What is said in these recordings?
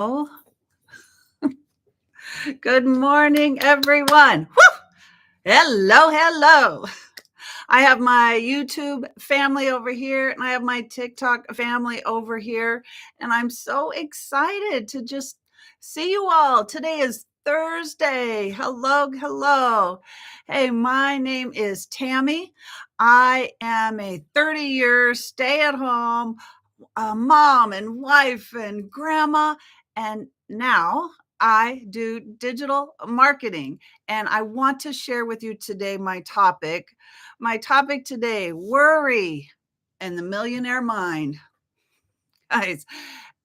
Oh, good morning, everyone. Woo! Hello, hello. I have my YouTube family over here, and I have my TikTok family over here, and I'm so excited to just see you all. Today is Thursday. Hello, hello. Hey, my name is Tammy. I am a 30-year stay-at-home mom and wife and grandma, and now I do digital marketing. And I want to share with you today my topic. My topic today: worry and the millionaire mind. Guys,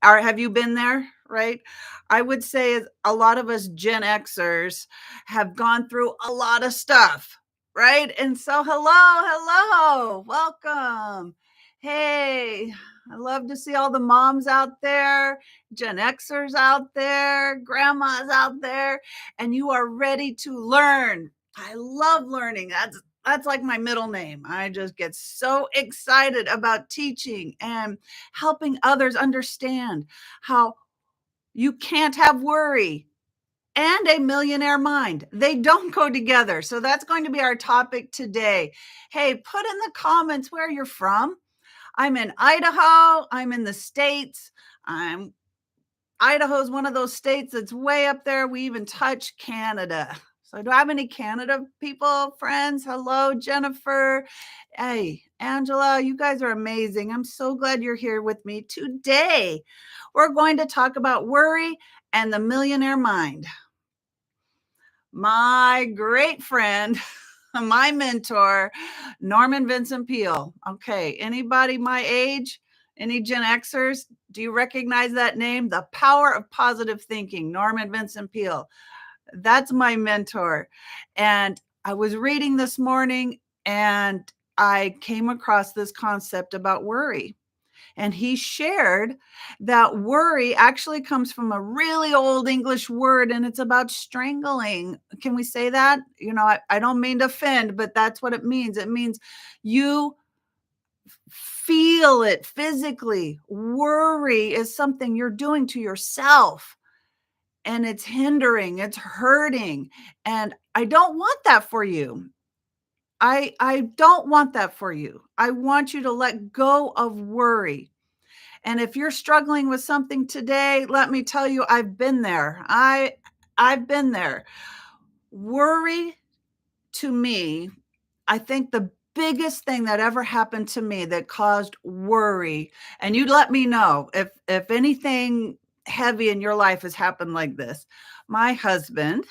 have you been there? Right? I would say a lot of us Gen Xers have gone through a lot of stuff, right? And so, hello, welcome. Hey, I love to see all the moms out there, Gen Xers out there, grandmas out there, and you are ready to learn. I love learning. That's like my middle name. I just get so excited about teaching and helping others understand how you can't have worry and a millionaire mind. They don't go together. So that's going to be our topic today. Hey, put in the comments where you're from. I'm in Idaho. I'm in the States. Idaho is one of those states that's way up there. We even touch Canada. So do I have any Canada people, friends? Hello, Jennifer. Hey, Angela, you guys are amazing. I'm so glad you're here with me today. We're going to talk about worry and the millionaire mind. My great friend, my mentor, Norman Vincent Peale. Okay, anybody my age? Any Gen Xers? Do you recognize that name? The Power of Positive Thinking, Norman Vincent Peale. That's my mentor. And I was reading this morning and I came across this concept about worry. And he shared that worry actually comes from a really old English word, and it's about strangling. Can we say that? I don't mean to offend, but that's what it means. It means you feel it physically. Worry is something you're doing to yourself, and it's hindering, it's hurting. And I don't want that for you. I don't want that for you. I want you to let go of worry. And if you're struggling with something today, let me tell you, I've been there. I've been there. Worry, to me, I think the biggest thing that ever happened to me that caused worry, and you let me know if anything heavy in your life has happened like this. My husband,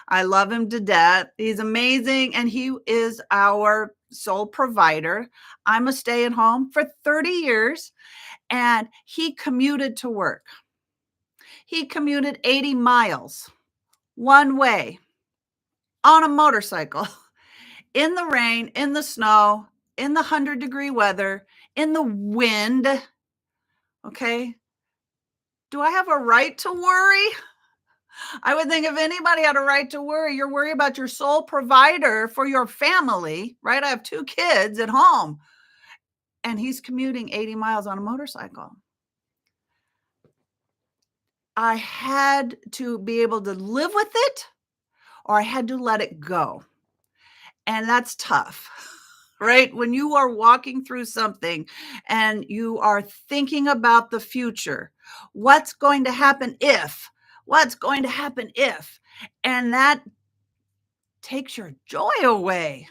I love him to death. He's amazing, and he is our sole provider. I'm a stay-at-home for 30 years. And he commuted to work. He commuted 80 miles one way on a motorcycle in the rain, in the snow, in the 100-degree weather, in the wind. Okay. Do I have a right to worry? I would think if anybody had a right to worry, you're worried about your sole provider for your family, right? I have 2 kids at home, and he's commuting 80 miles on a motorcycle. I had to be able to live with it, or I had to let it go. And that's tough, right? When you are walking through something and you are thinking about the future, what's going to happen if? What's going to happen if? And that takes your joy away.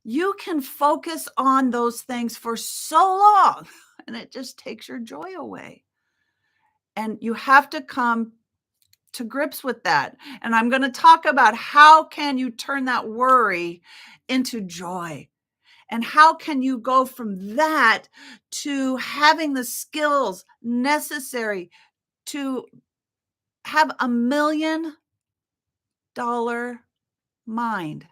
You can focus on those things for so long, and it just takes your joy away. And you have to come to grips with that. And I'm going to talk about how can you turn that worry into joy, and how can you go from that to having the skills necessary to have $1 million mind,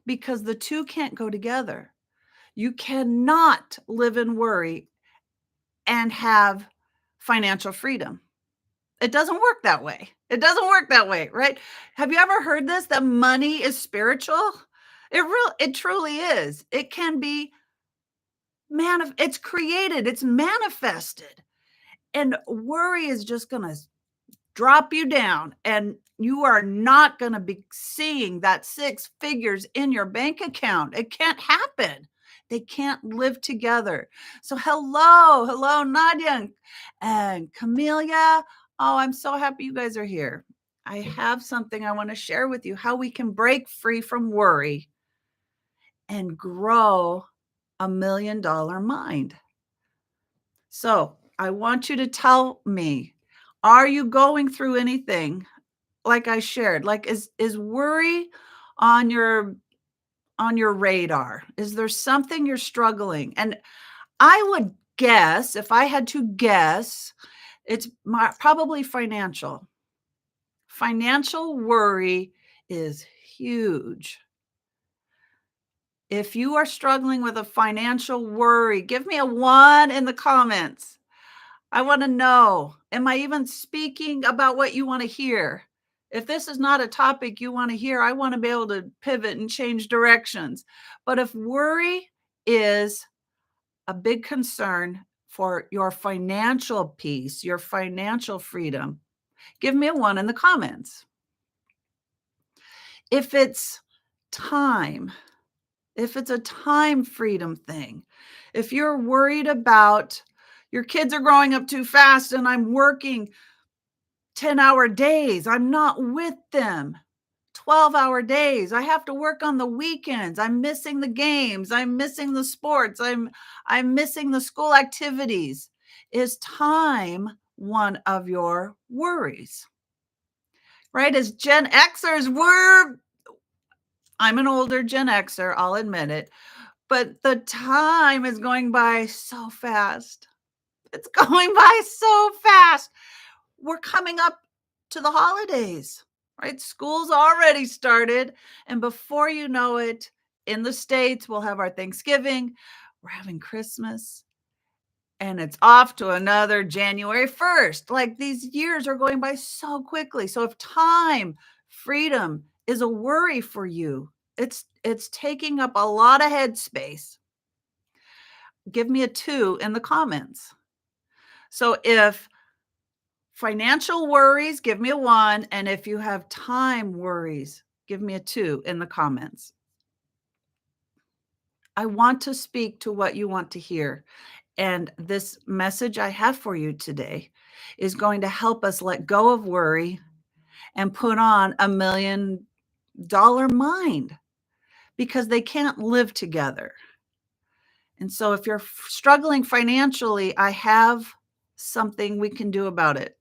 because the two can't go together. You cannot live in worry and have financial freedom. It doesn't work that way. It doesn't work that way, right? Have you ever heard this, that money is spiritual? It truly is. It can be it's created, it's manifested. And worry is just going to drop you down, and you are not going to be seeing that six figures in your bank account. It can't happen. They can't live together. So hello, Nadia and Camelia. Oh, I'm so happy you guys are here. I have something I want to share with you, how we can break free from worry and grow $1 million mind. So I want you to tell me, are you going through anything like I shared? Like, is worry on your radar? Is there something you're struggling? And I would guess, if I had to guess, it's probably financial. Financial worry is huge. If you are struggling with a financial worry, give me a 1 in the comments. I want to know, am I even speaking about what you want to hear? If this is not a topic you want to hear, I want to be able to pivot and change directions. But if worry is a big concern for your financial peace, your financial freedom, give me a 1 in the comments. If it's time, if it's a time freedom thing, if you're worried about your kids are growing up too fast and I'm working 10-hour days, I'm not with them, 12-hour days, I have to work on the weekends, I'm missing the games, I'm missing the sports, I'm missing the school activities. Is time one of your worries? Right? As Gen Xers, I'm an older Gen Xer, I'll admit it, but the time is going by so fast. It's going by so fast. We're coming up to the holidays, right? School's already started. And before you know it, in the States, we'll have our Thanksgiving, we're having Christmas, and it's off to another January 1st. Like, these years are going by so quickly. So if time, freedom is a worry for you, it's taking up a lot of headspace, give me a 2 in the comments. So if financial worries, give me a 1. And if you have time worries, give me a 2 in the comments. I want to speak to what you want to hear. And this message I have for you today is going to help us let go of worry and put on $1 million mind, because they can't live together. And so if you're struggling financially, I have something we can do about it.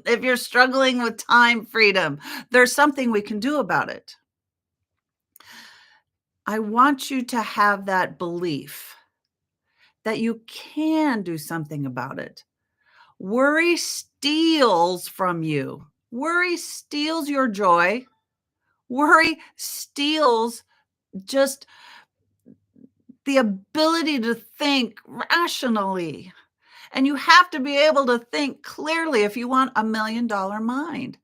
If you're struggling with time freedom, there's something we can do about it. I want you to have that belief that you can do something about it. Worry steals from you. Worry steals your joy. Worry steals just the ability to think rationally. And you have to be able to think clearly if you want $1 million mind.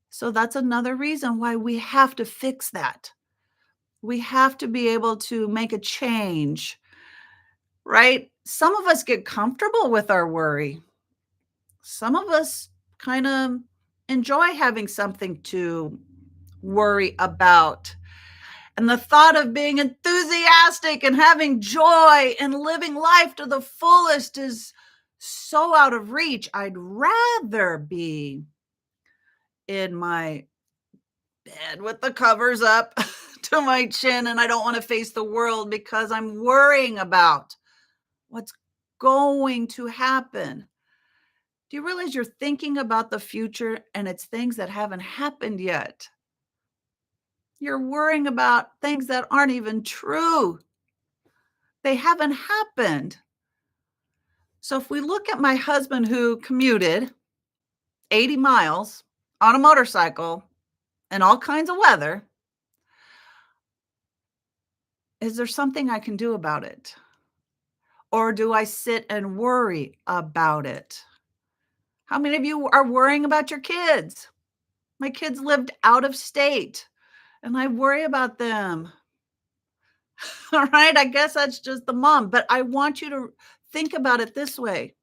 So that's another reason why we have to fix that. We have to be able to make a change, right? Some of us get comfortable with our worry. Some of us kind of enjoy having something to worry about. And the thought of being enthusiastic and having joy and living life to the fullest is so out of reach. I'd rather be in my bed with the covers up to my chin, and I don't want to face the world because I'm worrying about what's going to happen. Do you realize you're thinking about the future and it's things that haven't happened yet? You're worrying about things that aren't even true. They haven't happened. So if we look at my husband who commuted 80 miles on a motorcycle in all kinds of weather, is there something I can do about it? Or do I sit and worry about it? How many of you are worrying about your kids? My kids lived out of state and I worry about them. All right. I guess that's just the mom, but I want you to think about it this way.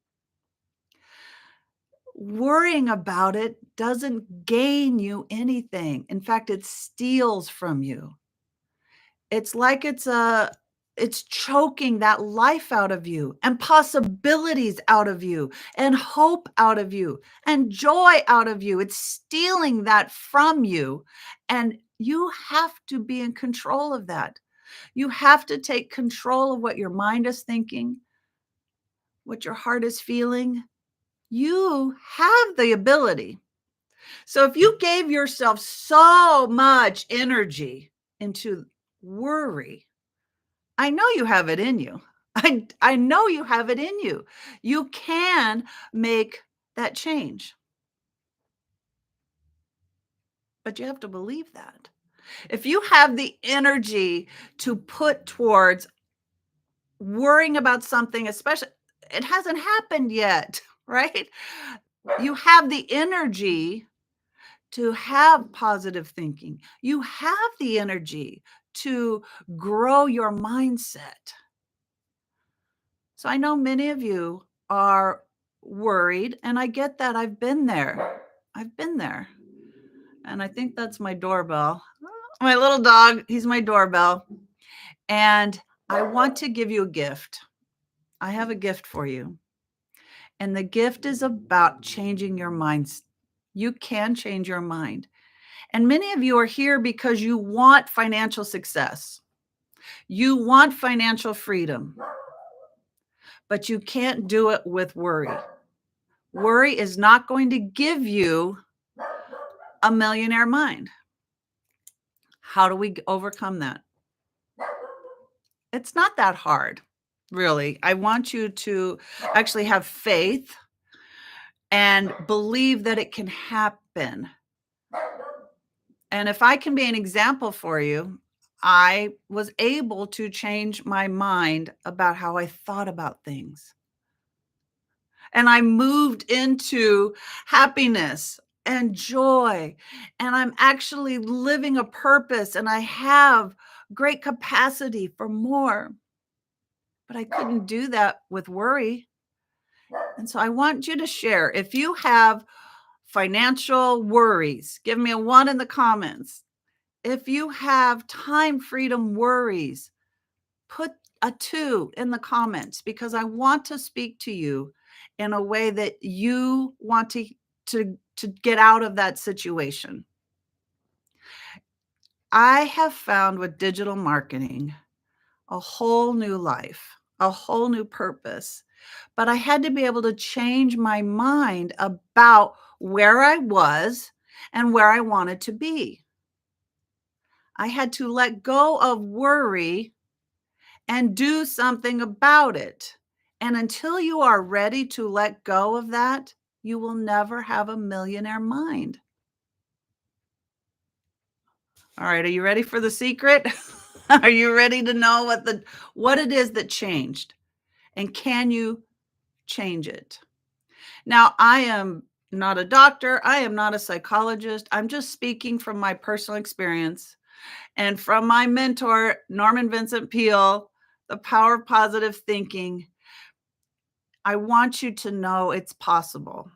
Worrying about it doesn't gain you anything. In fact, it steals from you. It's like it's choking that life out of you and possibilities out of you and hope out of you and joy out of you. It's stealing that from you, and you have to be in control of that. You have to take control of what your mind is thinking, what your heart is feeling. You have the ability. So if you gave yourself so much energy into worry, I know you have it in you. I know you have it in you. You can make that change, but you have to believe that. If you have the energy to put towards worrying about something, especially it hasn't happened yet, right? You have the energy to have positive thinking. You have the energy to grow your mindset. So I know many of you are worried, and I get that. I've been there. I've been there. And I think that's my doorbell. My little dog, he's my doorbell. And I want to give you a gift. I have a gift for you. And the gift is about changing your minds. You can change your mind. And many of you are here because you want financial success. You want financial freedom, but you can't do it with worry. Worry is not going to give you a millionaire mind. How do we overcome that? It's not that hard, really. I want you to actually have faith and believe that it can happen. And if I can be an example for you, I was able to change my mind about how I thought about things. And I moved into happiness and joy. And I'm actually living a purpose, and I have great capacity for more. But I couldn't do that with worry. And so I want you to share. If you have financial worries, give me a 1 in the comments. If you have time freedom worries, put a 2 in the comments, because I want to speak to you in a way that you want to get out of that situation. I have found with digital marketing a whole new life, a whole new purpose. But I had to be able to change my mind about where I was and where I wanted to be. I had to let go of worry and do something about it. And until you are ready to let go of that, you will never have a millionaire mind. All right, are you ready for the secret? Are you ready to know what it is that changed? And can you change it? Now, I am not a doctor, I am not a psychologist. I'm just speaking from my personal experience and from my mentor, Norman Vincent Peale, The Power of Positive Thinking. I want you to know it's possible.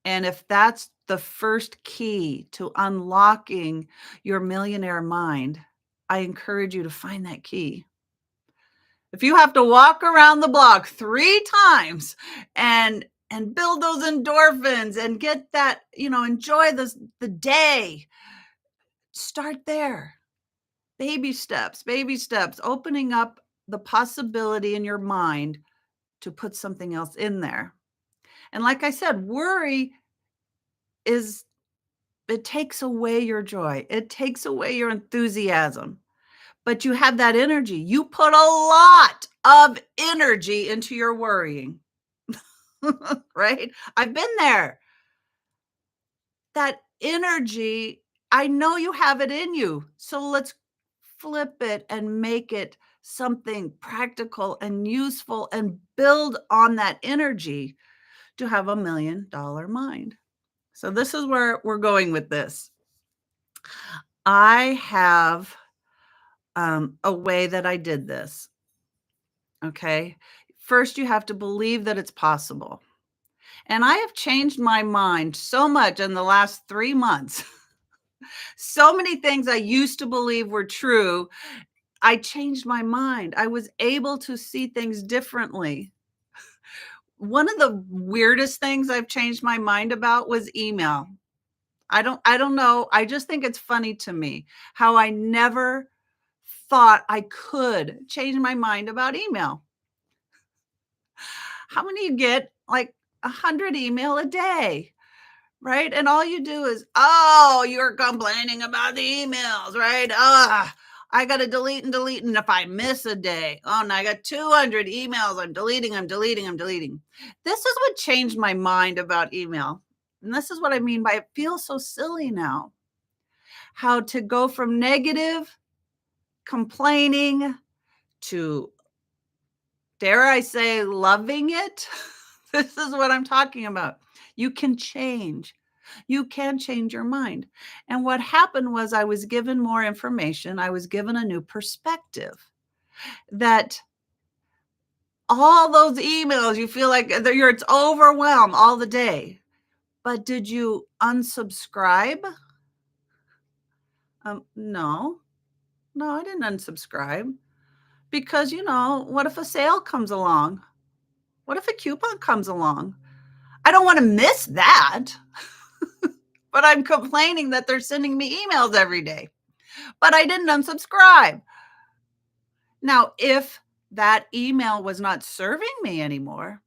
And if that's the first key to unlocking your millionaire mind, I encourage you to find that key. If you have to walk around the block 3 times and build those endorphins and get that, enjoy the day, start there. Baby steps, opening up the possibility in your mind to put something else in there. And like I said, worry it takes away your joy. It takes away your enthusiasm. But you have that energy. You put a lot of energy into your worrying, right? I've been there. That energy, I know you have it in you. So let's flip it and make it something practical and useful and build on that energy to have a $1,000,000 mind. So this is where we're going with this. I have a way that I did this. Okay. First, you have to believe that it's possible. And I have changed my mind so much in the last 3 months. So many things I used to believe were true, I changed my mind. I was able to see things differently. One of the weirdest things I've changed my mind about was email. I don't know, I just think it's funny to me how I never thought I could change my mind about email. How many you get? Like 100 email a day, right? And all you do is, "Oh, you're complaining about the emails, right? Ah, I gotta delete and delete, and if I miss a day, oh, now I got 200 emails, I'm deleting, I'm deleting, I'm deleting." This is what changed my mind about email, and this is what I mean by it feels so silly now, how to go from negative, complaining, to, dare I say, loving it? This is what I'm talking about. You can change. You can change your mind. And what happened was I was given more information. I was given a new perspective that all those emails, you feel like it's overwhelmed all the day. But did you unsubscribe? No, no, I didn't unsubscribe because, what if a sale comes along? What if a coupon comes along? I don't want to miss that, but I'm complaining that they're sending me emails every day. But I didn't unsubscribe. Now, if that email was not serving me anymore,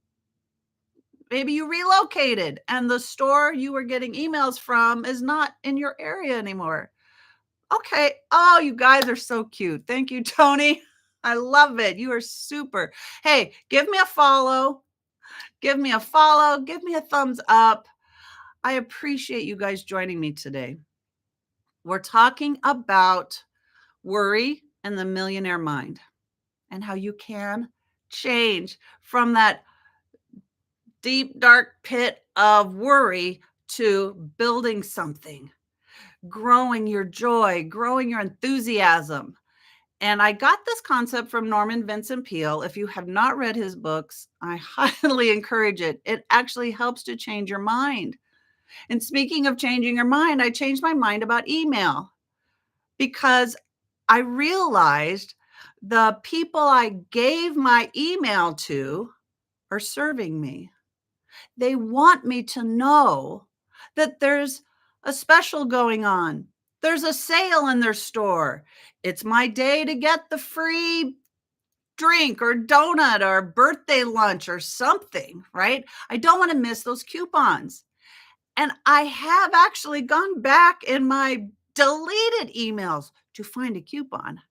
maybe you relocated and the store you were getting emails from is not in your area anymore. Okay. Oh, you guys are so cute. Thank you, Tony. I love it. You are super. Hey, give me a follow. Give me a follow. Give me a thumbs up. I appreciate you guys joining me today. We're talking about worry and the millionaire mind and how you can change from that deep, dark pit of worry to building something, growing your joy, growing your enthusiasm. And I got this concept from Norman Vincent Peale. If you have not read his books, I highly encourage it. It actually helps to change your mind. And speaking of changing your mind, I changed my mind about email because I realized the people I gave my email to are serving me. They want me to know that there's a special going on. There's a sale in their store. It's my day to get the free drink or donut or birthday lunch or something, right? I don't want to miss those coupons. And I have actually gone back in my deleted emails to find a coupon.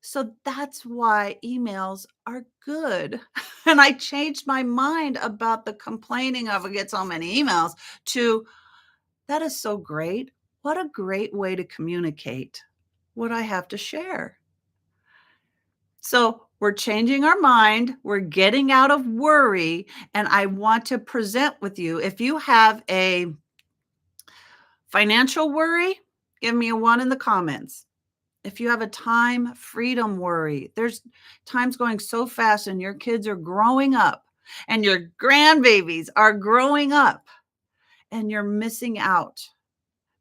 So that's why emails are good. And I changed my mind about the complaining of I get so many emails to that is so great. What a great way to communicate what I have to share. So we're changing our mind. We're getting out of worry. And I want to present with you if you have a financial worry, give me a 1 in the comments. If you have a time freedom worry, there's times going so fast and your kids are growing up and your grandbabies are growing up and you're missing out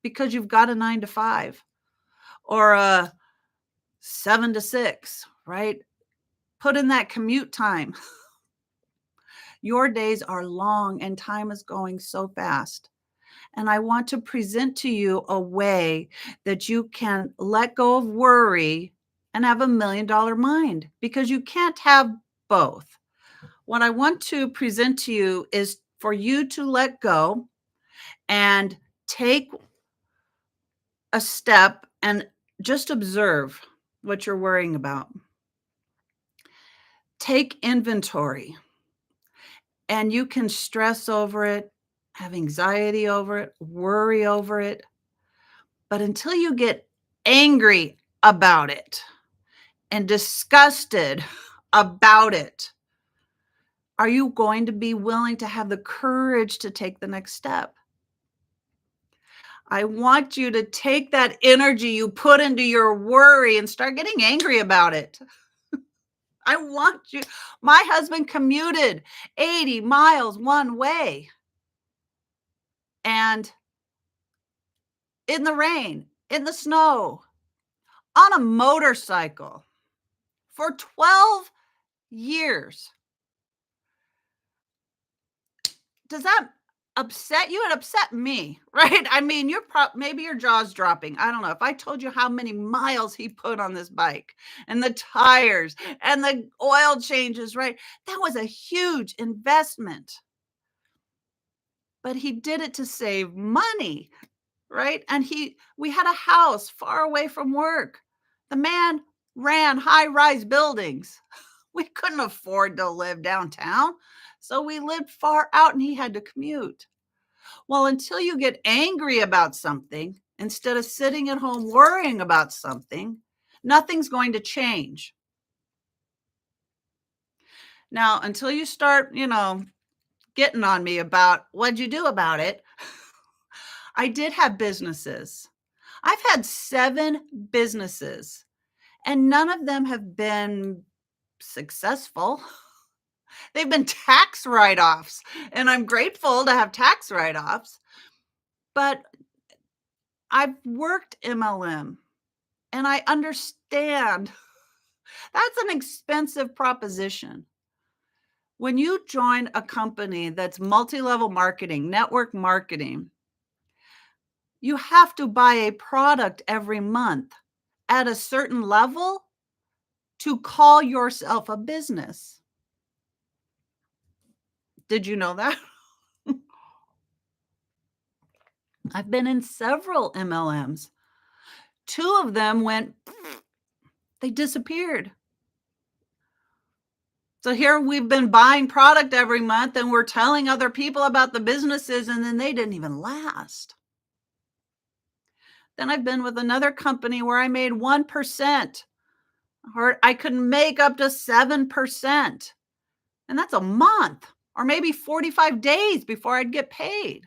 because you've got a 9 to 5 or a 7 to 6, right? Put in that commute time. Your days are long and time is going so fast. And I want to present to you a way that you can let go of worry and have $1 million mind because you can't have both. What I want to present to you is for you to let go and take a step and just observe what you're worrying about. Take inventory, and you can stress over it, have anxiety over it, worry over it. But until you get angry about it and disgusted about it, are you going to be willing to have the courage to take the next step? I want you to take that energy you put into your worry and start getting angry about it. I want you. My husband commuted 80 miles one way and in the rain, in the snow, on a motorcycle for 12 years. Does that upset you? It upset me, right? I mean, maybe your jaw's dropping. I don't know. If I told you how many miles he put on this bike and the tires and the oil changes, right? That was a huge investment. But he did it to save money, right? And we had a house far away from work. The man ran high-rise buildings. We couldn't afford to live downtown. So we lived far out and he had to commute. Well, until you get angry about something, instead of sitting at home worrying about something, nothing's going to change. Now, until you start, getting on me about what'd you do about it, I did have businesses. I've had 7 businesses, and none of them have been successful. They've been tax write-offs, and I'm grateful to have tax write-offs, but I've worked MLM, and I understand that's an expensive proposition. When you join a company that's multi-level marketing, network marketing, you have to buy a product every month at a certain level to call yourself a business. Did you know that? I've been in several MLMs. 2 of them they disappeared. So here we've been buying product every month and we're telling other people about the businesses and then they didn't even last. Then I've been with another company where I made 1% or I could make up to 7%. And that's a month or maybe 45 days before I'd get paid.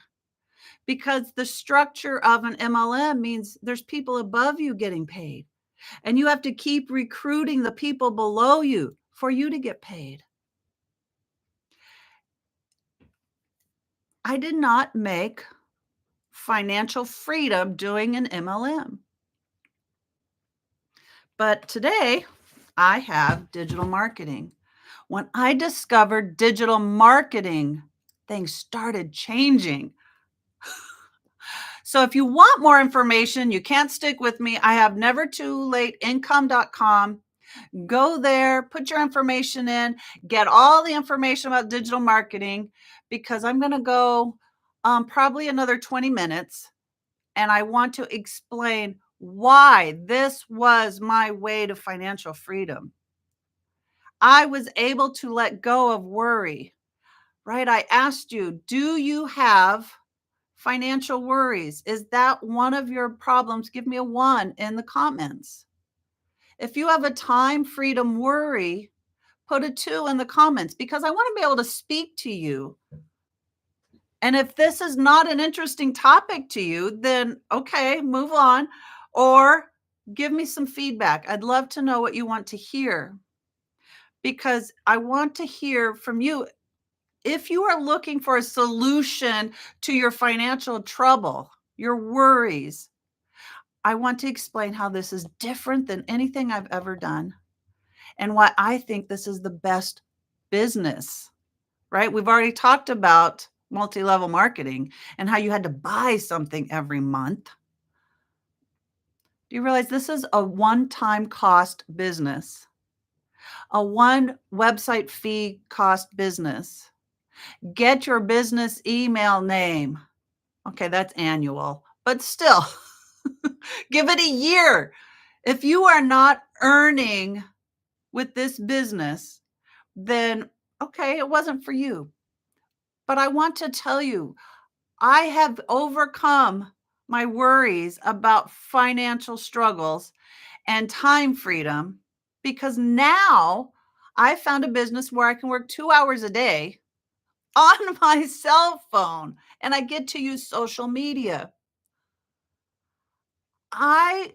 Because the structure of an MLM means there's people above you getting paid. And you have to keep recruiting the people below you for you to get paid. I did not make financial freedom doing an MLM. But today, I have digital marketing. When I discovered digital marketing, things started changing. So if you want more information, you can't stick with me. I have nevertoolateincome.com. Go there, put your information in, get all the information about digital marketing because I'm going to go probably another 20 minutes and I want to explain why this was my way to financial freedom. I was able to let go of worry, right? I asked you, do you have financial worries? Is that one of your problems? Give me a 1 in the comments. If you have a time freedom worry, put a 2 in the comments because I want to be able to speak to you. And if this is not an interesting topic to you, then okay, move on or give me some feedback. I'd love to know what you want to hear because I want to hear from you. If you are looking for a solution to your financial trouble, your worries, I want to explain how this is different than anything I've ever done and why I think this is the best business, right? We've already talked about multi-level marketing and how you had to buy something every month. Do you realize this is a one-time cost business, a one website fee cost business? Get your business email name. Okay, that's annual, but still, give it a year. If you are not earning with this business, then okay, it wasn't for you. But I want to tell you, I have overcome my worries about financial struggles and time freedom because now I found a business where I can work 2 hours a day on my cell phone and I get to use social media. I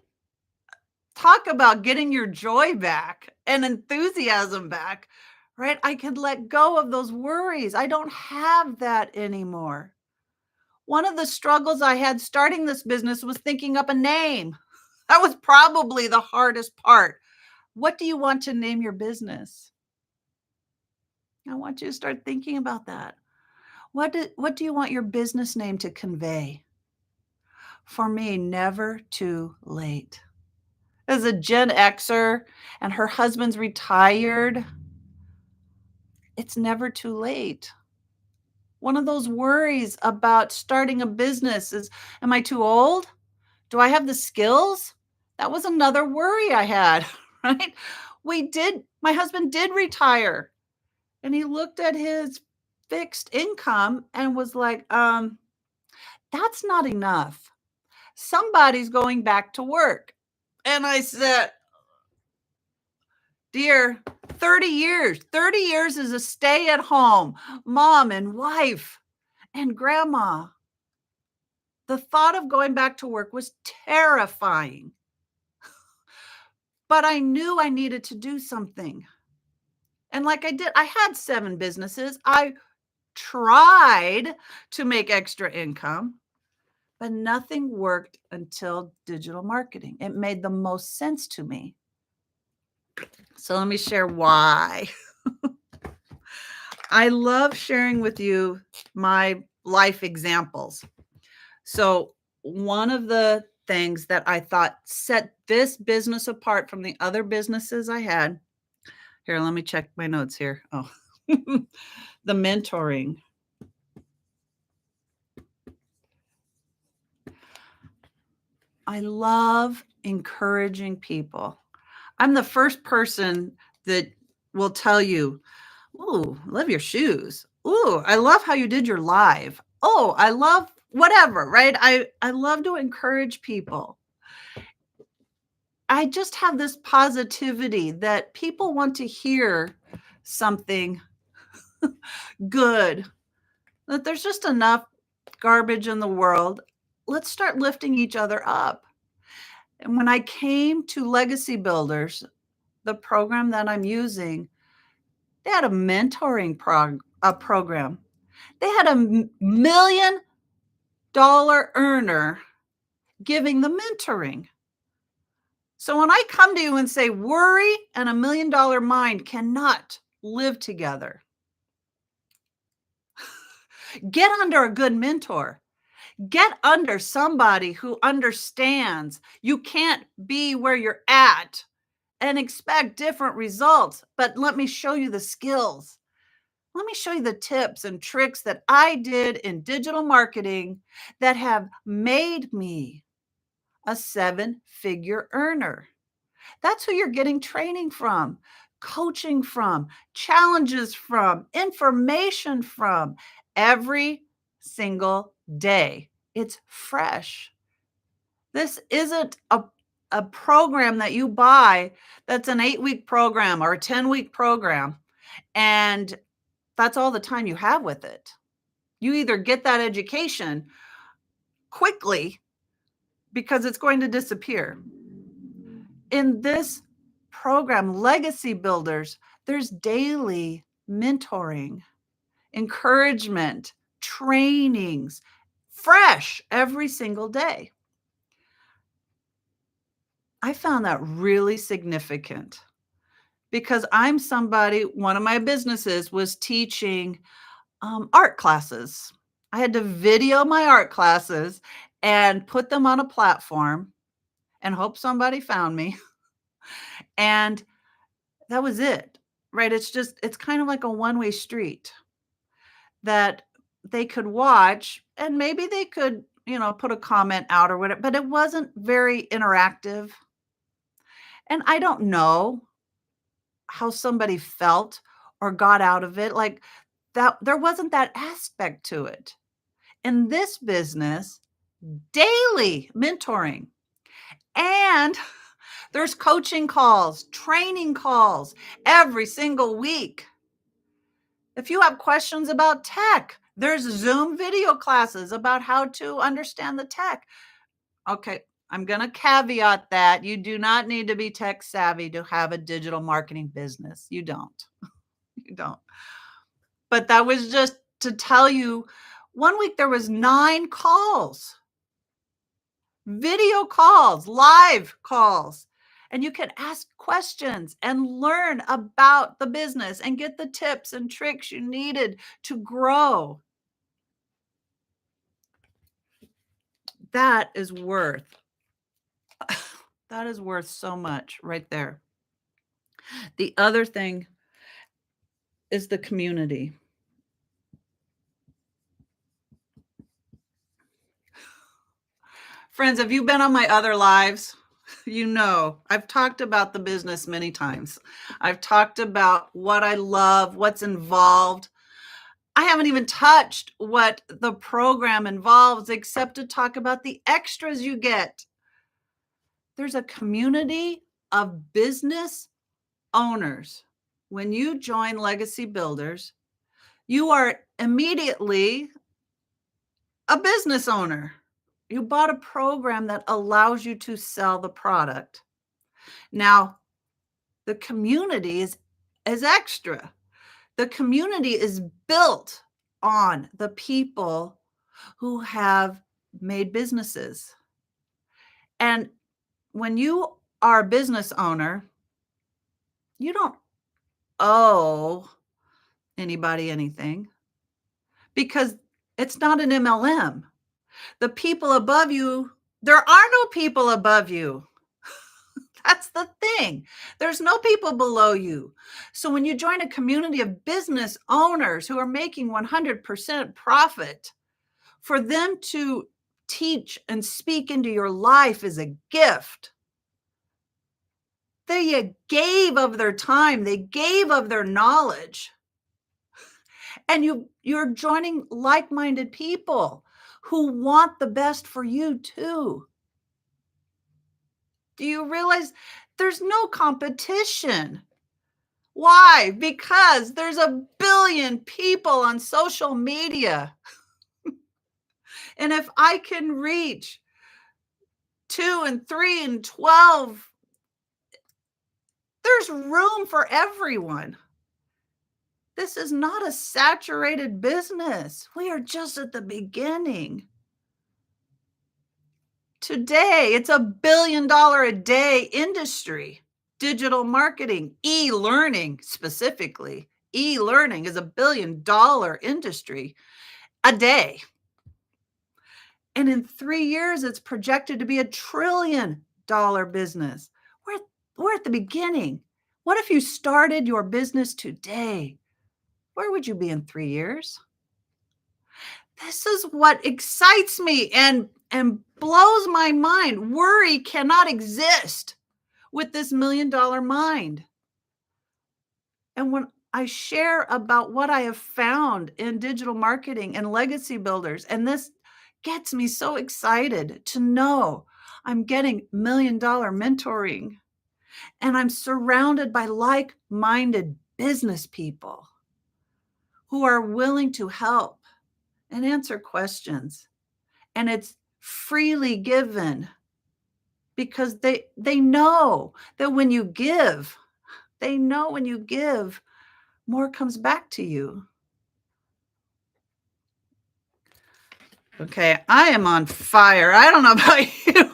Talk about getting your joy back and enthusiasm back, right? I could let go of those worries. I don't have that anymore. One of the struggles I had starting this business was thinking up a name. That was probably the hardest part. What do you want to name your business? I want you to start thinking about that. What do you want your business name to convey? For me, never too late. As a Gen Xer and her husband's retired, it's never too late. One of those worries about starting a business is, am I too old? Do I have the skills? That was another worry I had, right? My husband did retire, and he looked at his fixed income and was like, that's not enough. Somebody's going back to work. And I said, dear, 30 years. 30 years as a stay-at-home mom and wife and grandma. The thought of going back to work was terrifying. But I knew I needed to do something. And like I did, I had 7 businesses. I tried to make extra income, but nothing worked until digital marketing. It made the most sense to me. So let me share why. I love sharing with you my life examples. So one of the things that I thought set this business apart from the other businesses I had, here, let me check my notes here. Oh, the mentoring. I love encouraging people. I'm the first person that will tell you, "Ooh, love your shoes. Ooh, I love how you did your live. Oh, I love whatever," right? I love to encourage people. I just have this positivity that people want to hear something good, that there's just enough garbage in the world. Let's start lifting each other up. And when I came to Legacy Builders, the program that I'm using, they had a mentoring program. They had a $1 million earner giving the mentoring. So when I come to you and say worry and $1 million mind cannot live together, get under a good mentor. Get under somebody who understands you can't be where you're at and expect different results. But let me show you the skills. Let me show you the tips and tricks that I did in digital marketing that have made me a 7-figure earner. That's who you're getting training from, coaching from, challenges from, information from every single day. It's fresh. This isn't a program that you buy that's an 8-week program or a 10-week program, and that's all the time you have with it. You either get that education quickly because it's going to disappear. In this program, Legacy Builders, there's daily mentoring, encouragement, trainings, fresh every single day. I found that really significant because I'm somebody, one of my businesses was teaching art classes. I had to video my art classes and put them on a platform and hope somebody found me. And that was it, right? It's kind of like a one-way street that they could watch and maybe they could, put a comment out or whatever, but it wasn't very interactive. And I don't know how somebody felt or got out of it. Like that, there wasn't that aspect to it. In this business, daily mentoring and there's coaching calls, training calls every single week. If you have questions about tech, there's Zoom video classes about how to understand the tech. Okay, I'm going to caveat that you do not need to be tech savvy to have a digital marketing business. You don't. You don't. But that was just to tell you, one week there was 9 calls, video calls, live calls. And you can ask questions and learn about the business and get the tips and tricks you needed to grow. That is worth so much right there. The other thing is the community. Friends, have you been on my other lives? You know, I've talked about the business many times. I've talked about what I love, what's involved. I haven't even touched what the program involves except to talk about the extras you get. There's a community of business owners. When you join Legacy Builders, you are immediately a business owner. You bought a program that allows you to sell the product. Now, the community is extra. The community is built on the people who have made businesses. And when you are a business owner, you don't owe anybody anything because it's not an MLM. The people above you, there are no people above you. That's the thing. There's no people below you. So when you join a community of business owners who are making 100% profit, for them to teach and speak into your life is a gift. They gave of their time. They gave of their knowledge. And you're joining like-minded people who want the best for you too. Do you realize there's no competition? Why? Because there's a billion people on social media. And if I can reach 2 and 3 and 12, there's room for everyone. This is not a saturated business. We are just at the beginning. Today, it's a $1 billion a day industry. Digital marketing, e-learning specifically. E-learning is a $1 billion industry a day. And in 3 years, it's projected to be a $1 trillion business. We're at the beginning. What if you started your business today? Where would you be in 3 years? This is what excites me and blows my mind. Worry cannot exist with this $1 million mind. And when I share about what I have found in digital marketing and legacy builders, and this gets me so excited to know I'm getting $1 million mentoring, and I'm surrounded by like-minded business people who are willing to help and answer questions. And it's freely given because they know that when you give, more comes back to you. Okay, I am on fire. I don't know about you.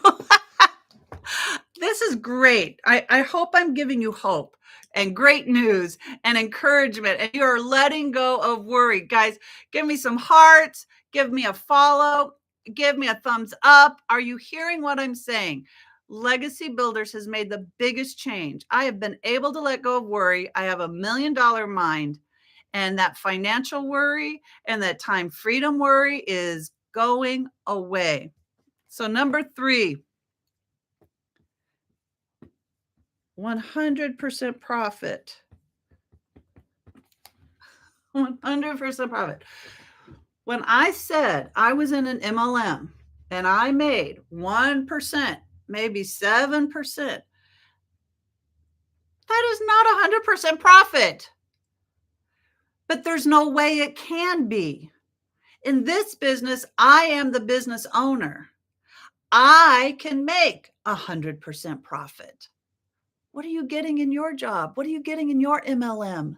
This is great. I hope I'm giving you hope and great news and encouragement, and you're letting go of worry. Guys, give me some hearts, give me a follow, give me a thumbs up. Are you hearing what I'm saying? Legacy Builders has made the biggest change. I have been able to let go of worry. I have $1 million mind, and that financial worry and that time freedom worry is going away. So number 3, 100% profit. 100% profit. When I said I was in an MLM and I made 1%, maybe 7%, that is not 100% profit. But there's no way it can be. In this business, I am the business owner. I can make 100% profit. What are you getting in your job? What are you getting in your MLM?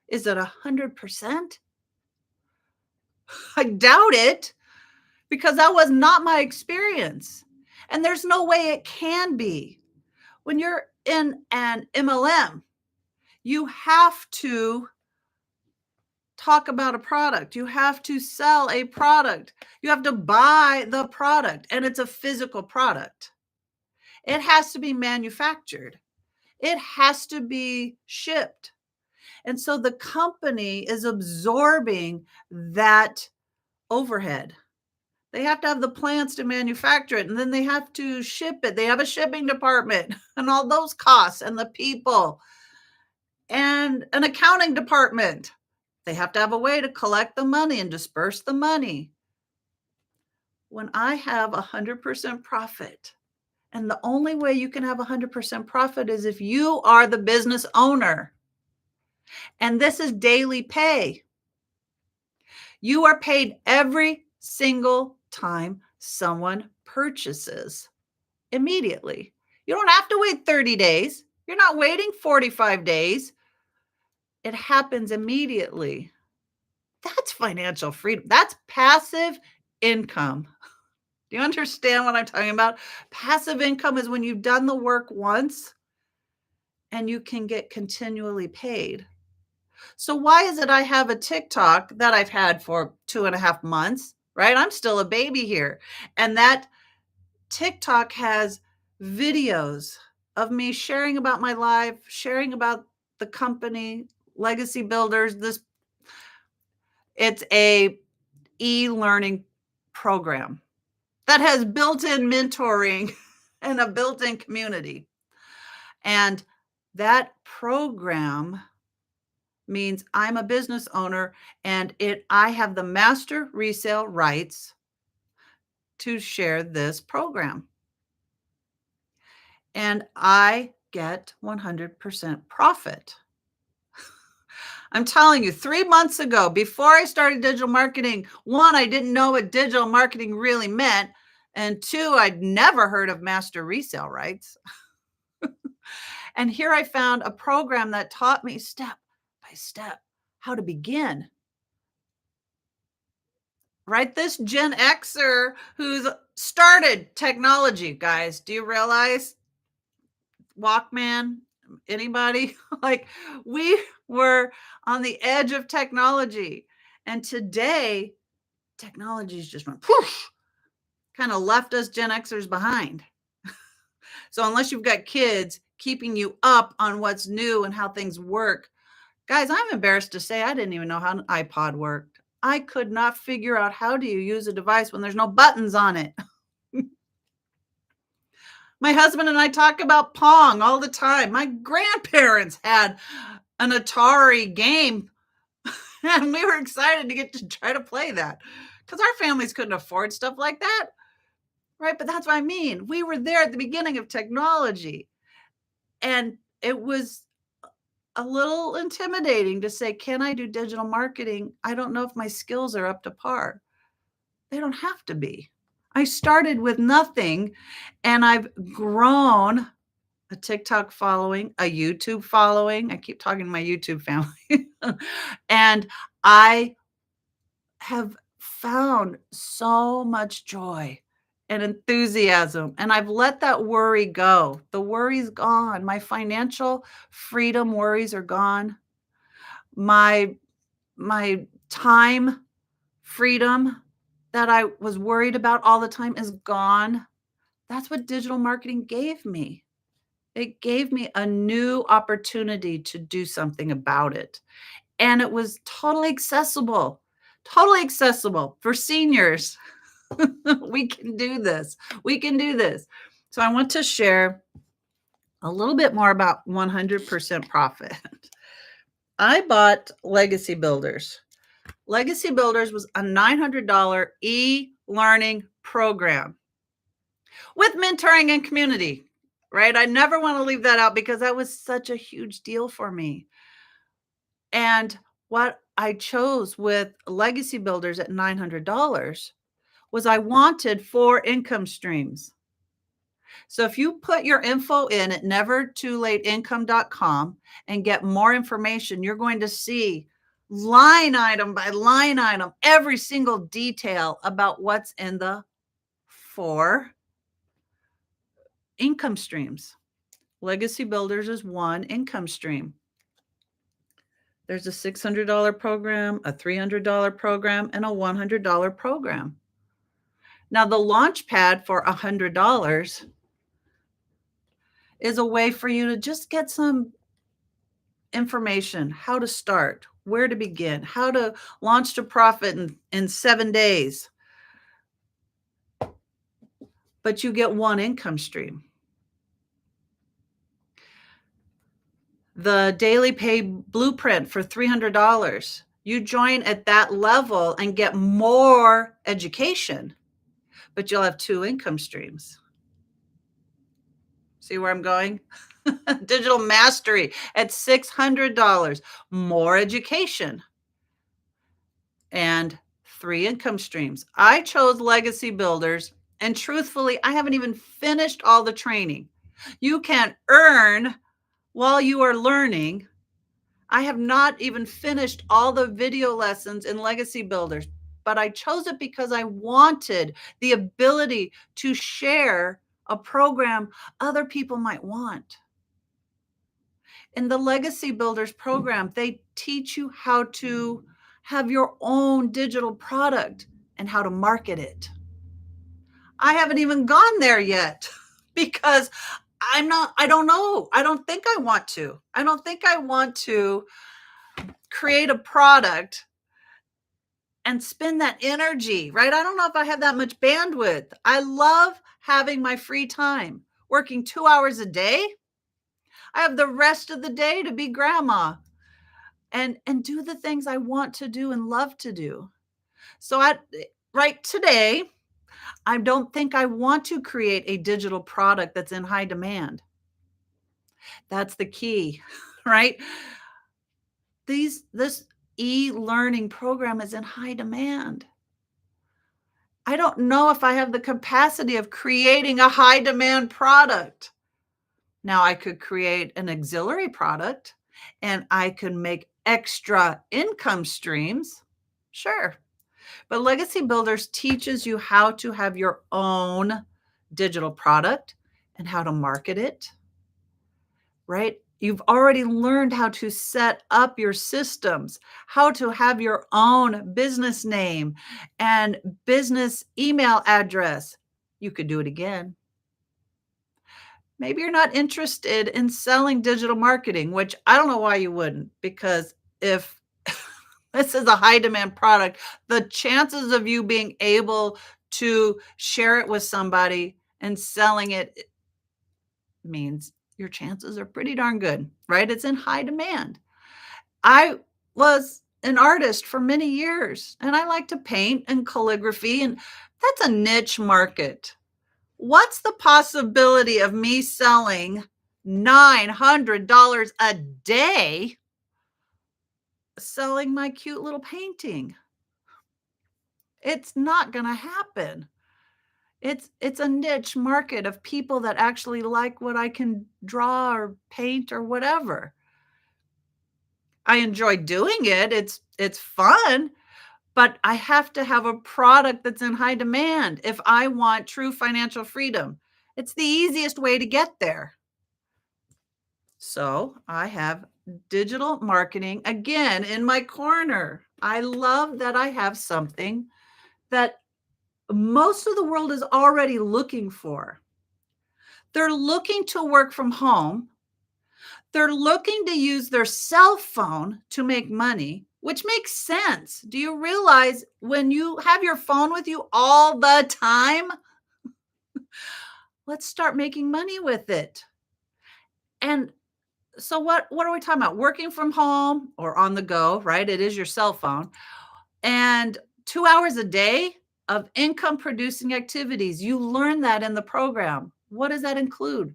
Is it 100%? I doubt it, because that was not my experience. And there's no way it can be. When you're in an MLM, you have to talk about a product. You have to sell a product. You have to buy the product, and it's a physical product. It has to be manufactured. It has to be shipped. And so the company is absorbing that overhead. They have to have the plants to manufacture it, and then they have to ship it. They have a shipping department and all those costs, and the people, and an accounting department. They have to have a way to collect the money and disperse the money. When I have 100% profit, and the only way you can have 100% profit is if you are the business owner. And this is daily pay. You are paid every single time someone purchases, immediately. You don't have to wait 30 days. You're not waiting 45 days. It happens immediately. That's financial freedom. That's passive income. Do you understand what I'm talking about? Passive income is when you've done the work once and you can get continually paid. So why is it I have a TikTok that I've had for 2.5 months, right? I'm still a baby here. And that TikTok has videos of me sharing about my life, sharing about the company, Legacy Builders. It's a e-learning program that has built-in mentoring and a built-in community. And that program means I'm a business owner, and I have the master resale rights to share this program. And I get 100% profit. I'm telling you, 3 months ago, before I started digital marketing, one, I didn't know what digital marketing really meant. And two, I'd never heard of master resale rights. And here I found a program that taught me step by step how to begin. Right? This Gen Xer who's started technology, guys, do you realize? Walkman, anybody? Like, we were on the edge of technology. And today, technology's just went poof, kind of left us Gen Xers behind. So unless you've got kids keeping you up on what's new and how things work, guys, I'm embarrassed to say I didn't even know how an iPod worked. I could not figure out how do you use a device when there's no buttons on it. My husband and I talk about Pong all the time. My grandparents had an Atari game, and we were excited to get to try to play that because our families couldn't afford stuff like that, right? But that's what I mean. We were there at the beginning of technology, and it was a little intimidating to say, can I do digital marketing? I don't know if my skills are up to par. They don't have to be. I started with nothing, and I've grown a TikTok following, a YouTube following. I keep talking to my YouTube family. And I have found so much joy and enthusiasm, and I've let that worry go. The worry's gone. My financial freedom worries are gone. My time freedom that I was worried about all the time is gone. That's what digital marketing gave me. It gave me a new opportunity to do something about it. And it was totally accessible for seniors. We can do this. We can do this. So I want to share a little bit more about 100% profit. I bought Legacy Builders. Legacy Builders was a $900 e-learning program with mentoring and community, right? I never want to leave that out because that was such a huge deal for me. And what I chose with Legacy Builders at $900 was I wanted 4 income streams. So if you put your info in at nevertoolateincome.com and get more information, you're going to see line item by line item, every single detail about what's in the 4 income streams. Legacy Builders is one income stream. There's a $600 program, a $300 program, and a $100 program. Now, the launch pad for $100 is a way for you to just get some information, how to start, where to begin, how to launch to profit in 7 days. But you get one income stream. The daily pay blueprint for $300. You join at that level and get more education, but you'll have 2 income streams. See where I'm going? Digital mastery at $600, more education, and 3 income streams. I chose Legacy Builders, and truthfully, I haven't even finished all the training. You can earn while you are learning. I have not even finished all the video lessons in Legacy Builders, but I chose it because I wanted the ability to share a program other people might want. In the Legacy Builders program, they teach you how to have your own digital product and how to market it. I haven't even gone there yet because I don't know. I don't think I want to. I don't think I want to create a product and spend that energy, right? I don't know if I have that much bandwidth. I love having my free time, working 2 hours a day. I have the rest of the day to be grandma and do the things I want to do and love to do. So right today, I don't think I want to create a digital product that's in high demand. That's the key, right? This e-learning program is in high demand. I don't know if I have the capacity of creating a high demand product. Now, I could create an auxiliary product and I could make extra income streams. Sure. But Legacy Builders teaches you how to have your own digital product and how to market it, right? You've already learned how to set up your systems, how to have your own business name and business email address. You could do it again. Maybe you're not interested in selling digital marketing, which I don't know why you wouldn't, because if this is a high demand product, the chances of you being able to share it with somebody and selling it means your chances are pretty darn good, right? It's in high demand. I was an artist for many years and I like to paint and calligraphy, and that's a niche market. What's the possibility of me selling $900 a day selling my cute little painting? It's not going to happen. It's a niche market of people that actually like what I can draw or paint or whatever. I enjoy doing it. It's fun, but I have to have a product that's in high demand if I want true financial freedom. It's the easiest way to get there. So I have digital marketing again in my corner. I love that I have something that most of the world is already looking for. They're looking to work from home. They're looking to use their cell phone to make money, which makes sense. Do you realize when you have your phone with you all the time? Let's start making money with it. And so what are we talking about? Working from home or on the go, right? It is your cell phone. And 2 hours a day of income producing activities. You learn that in the program. What does that include?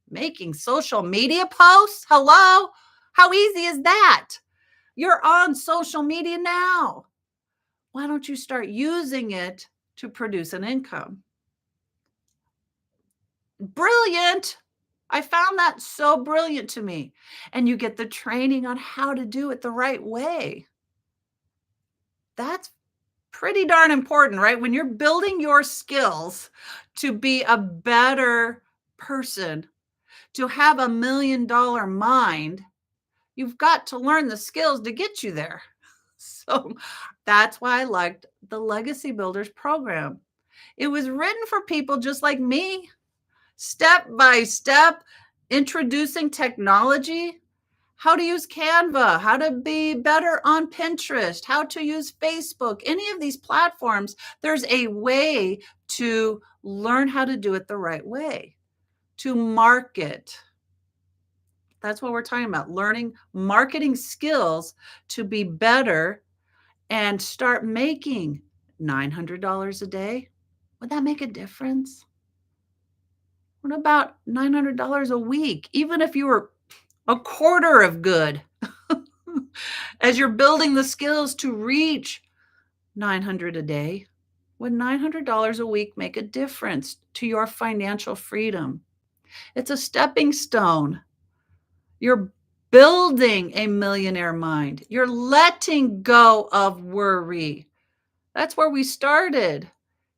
Making social media posts? Hello? How easy is that? You're on social media now. Why don't you start using it to produce an income. Brilliant. I found that so brilliant to me. And you get the training on how to do it the right way. That's pretty darn important, right? When you're building your skills to be a better person, to have $1 million mind, you've got to learn the skills to get you there. So that's why I liked the Legacy Builders program. It was written for people just like me, step by step, introducing technology, how to use Canva, how to be better on Pinterest, how to use Facebook, any of these platforms. There's a way to learn how to do it the right way, to market. That's what we're talking about, learning marketing skills to be better and start making $900 a day. Would that make a difference? What about $900 a week? Even if you were a quarter of good, as you're building the skills to reach $900 a day, would $900 a week make a difference to your financial freedom? It's a stepping stone. You're building a millionaire mind. You're letting go of worry. That's where we started.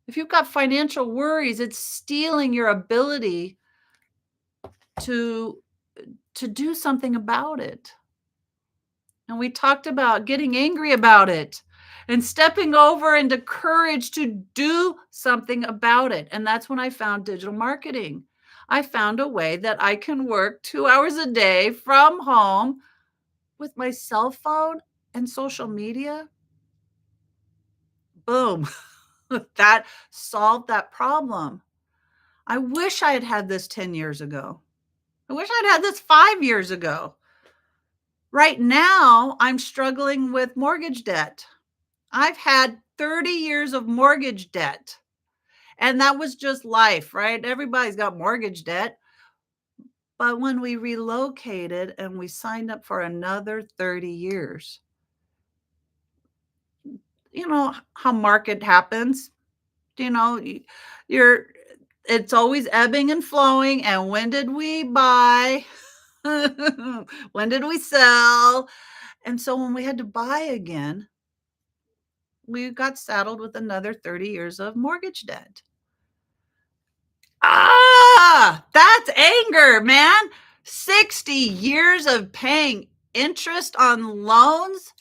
If you've got financial worries, it's stealing your ability to do something about it. And we talked about getting angry about it and stepping over into courage to do something about it. And that's when I found digital marketing. I found a way that I can work 2 hours a day from home with my cell phone and social media. Boom. That solved that problem. I wish I had had this 10 years ago. I wish I'd had this 5 years ago. Right now, I'm struggling with mortgage debt. I've had 30 years of mortgage debt. And that was just life, right? Everybody's got mortgage debt. But when we relocated and we signed up for another 30 years, you know how market happens. You know, you're it's always ebbing and flowing. And when did we buy? When did we sell? And so when we had to buy again, we got saddled with another 30 years of mortgage debt. That's anger, man. 60 years of paying interest on loans.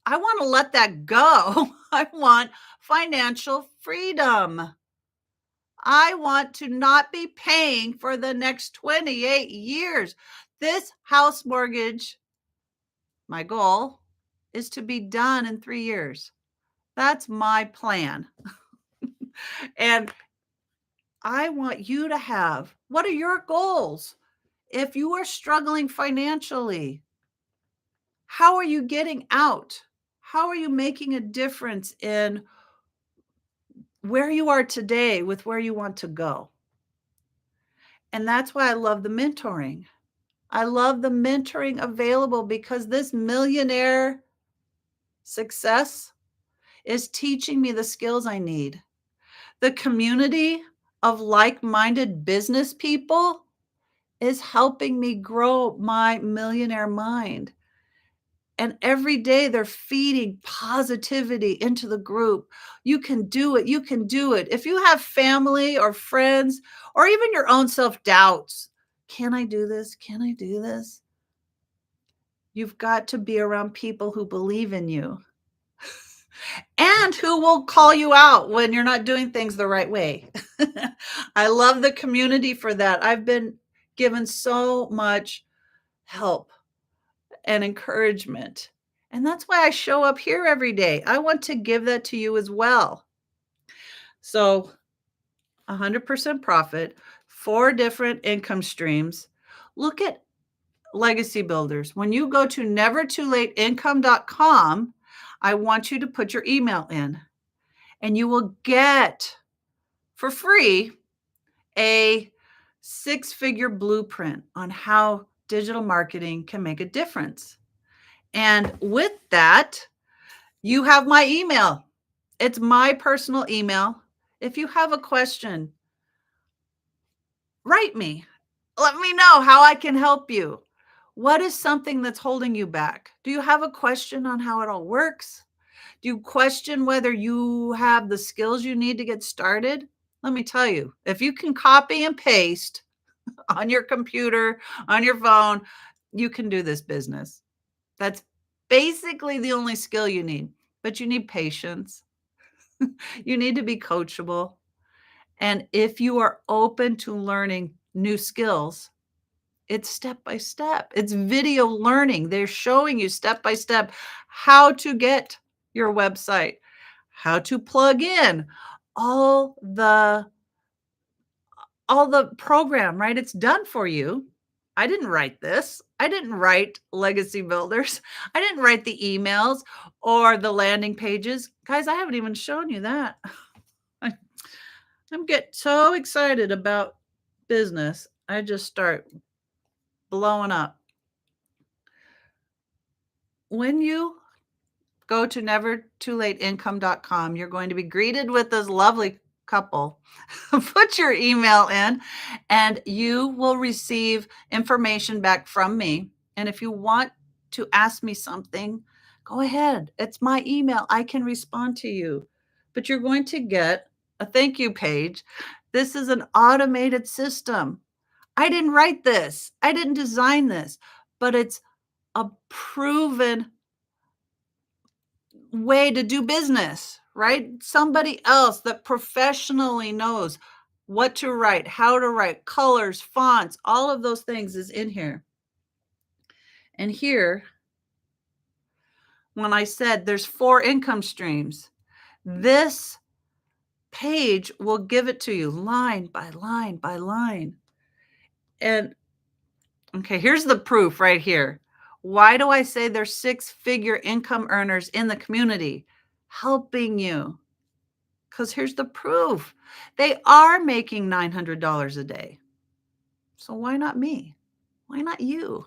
I want to let that go. I want financial freedom. I want to not be paying for the next 28 years. This house mortgage, my goal is to be done in 3 years. That's my plan. And I want you to have, what are your goals? If you are struggling financially, how are you getting out? How are you making a difference in where you are today with where you want to go? And that's why I love the mentoring. I love the mentoring available because this millionaire success is teaching me the skills I need. The community of like-minded business people is helping me grow my millionaire mind. And every day they're feeding positivity into the group. You can do it. You can do it. If you have family or friends or even your own self-doubts, can I do this? Can I do this? You've got to be around people who believe in you and who will call you out when you're not doing things the right way. I love the community for that. I've been given so much help and encouragement. And that's why I show up here every day. I want to give that to you as well. So 100% profit, 4 different income streams. Look at Legacy Builders. When you go to nevertoolateincome.com, I want you to put your email in and you will get for free a 6-figure blueprint on how digital marketing can make a difference. And with that, you have my email. It's my personal email. If you have a question, write me. Let me know how I can help you. What is something that's holding you back? Do you have a question on how it all works? Do you question whether you have the skills you need to get started? Let me tell you, if you can copy and paste on your computer, on your phone, you can do this business. That's basically the only skill you need, but you need patience. You need to be coachable. And if you are open to learning new skills, it's step by step. It's video learning. They're showing you step by step how to get your website, how to plug in all the program, right? It's done for you. I didn't write this. I didn't write Legacy Builders. I didn't write the emails or the landing pages. Guys, I haven't even shown you that. I'm getting so excited about business. I just start blowing up. When you go to nevertoolateincome.com, you're going to be greeted with this lovely couple. Put your email in and you will receive information back from me. And if you want to ask me something, go ahead. It's my email. I can respond to you. But you're going to get a thank you page. This is an automated system. I didn't write this. I didn't design this, but it's a proven way to do business, right? Somebody else that professionally knows what to write, how to write, colors, fonts, all of those things is in here. And here, when I said there's 4 income streams, this page will give it to you line by line by line. And okay, here's the proof right here. Why do I say there's 6-figure income earners in the community helping you? Because here's the proof. They are making $900 a day. So why not me? Why not you?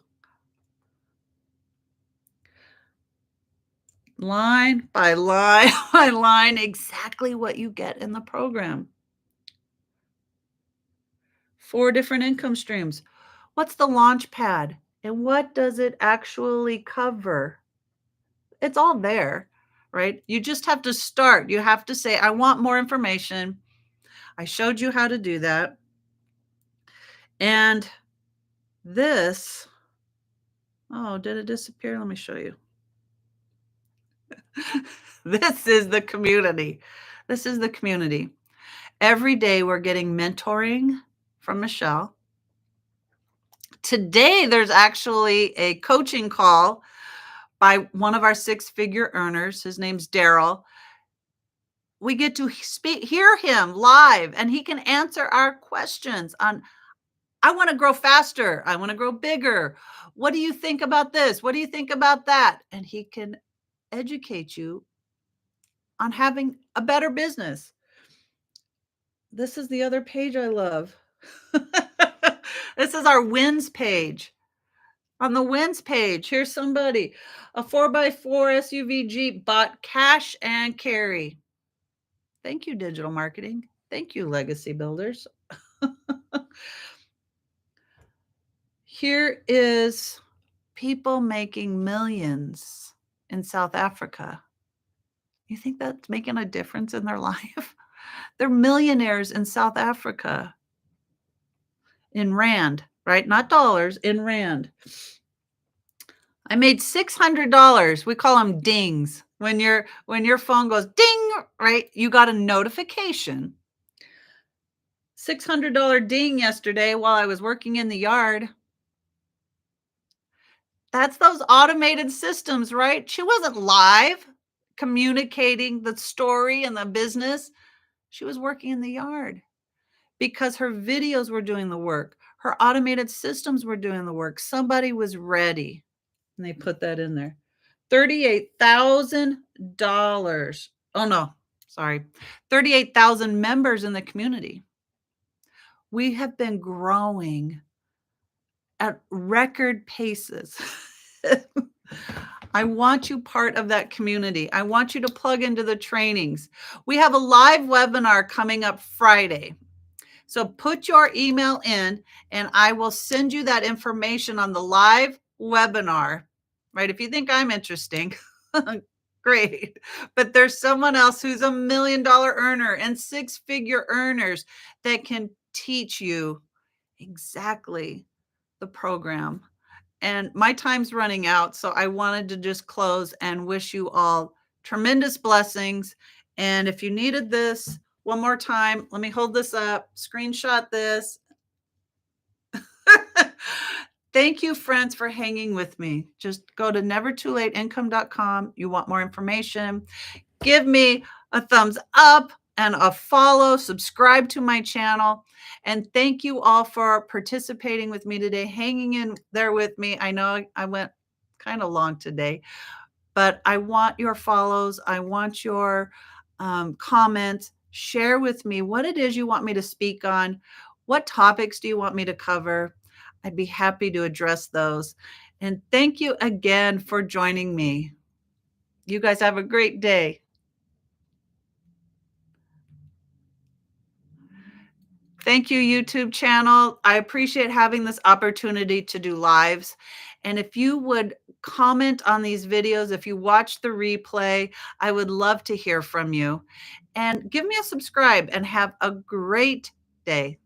Line by line by line, exactly what you get in the program. 4 different income streams. What's the launch pad? And what does it actually cover? It's all there, right? You just have to start. You have to say, I want more information. I showed you how to do that. And this, oh, did it disappear? Let me show you. This is the community. This is the community. Every day we're getting mentoring from Michelle. Today there's actually a coaching call by one of our 6-figure earners. His name's Daryl. We get to hear him live and he can answer our questions on, I want to grow faster. I want to grow bigger. What do you think about this? What do you think about that? And he can educate you on having a better business. This is the other page I love. This is our wins page. On the wins page, here's somebody, a 4x4 SUV Jeep bought cash and carry. Thank you, digital marketing. Thank you, Legacy Builders. Here is people making millions in South Africa. You think that's making a difference in their life? They're millionaires in South Africa. In rand, right? Not dollars, in rand. I made $600. We call them dings. When your phone goes ding, right? You got a notification. $600 ding yesterday while I was working in the yard. That's those automated systems, right? She wasn't live communicating the story and the business. She was working in the yard because her videos were doing the work. Her automated systems were doing the work. Somebody was ready. And they put that in there. $38,000. Oh, no, sorry. 38,000 members in the community. We have been growing at record paces. I want you part of that community. I want you to plug into the trainings. We have a live webinar coming up Friday. So put your email in and I will send you that information on the live webinar, right? If you think I'm interesting, great. But there's someone else who's $1 million earner and six-figure earners that can teach you exactly the program. And my time's running out, so I wanted to just close and wish you all tremendous blessings. And if you needed this one more time, let me hold this up, screenshot this. Thank you, friends, for hanging with me. Just go to nevertoolateincome.com. You want more information, give me a thumbs up and a follow, subscribe to my channel. And thank you all for participating with me today, hanging in there with me. I know I went kind of long today, but I want your follows. I want your comments. Share with me what it is you want me to speak on. What topics do you want me to cover? I'd be happy to address those. And thank you again for joining me. You guys have a great day. Thank you, YouTube channel. I appreciate having this opportunity to do lives. And if you would comment on these videos, if you watch the replay, I would love to hear from you. And give me a subscribe and have a great day.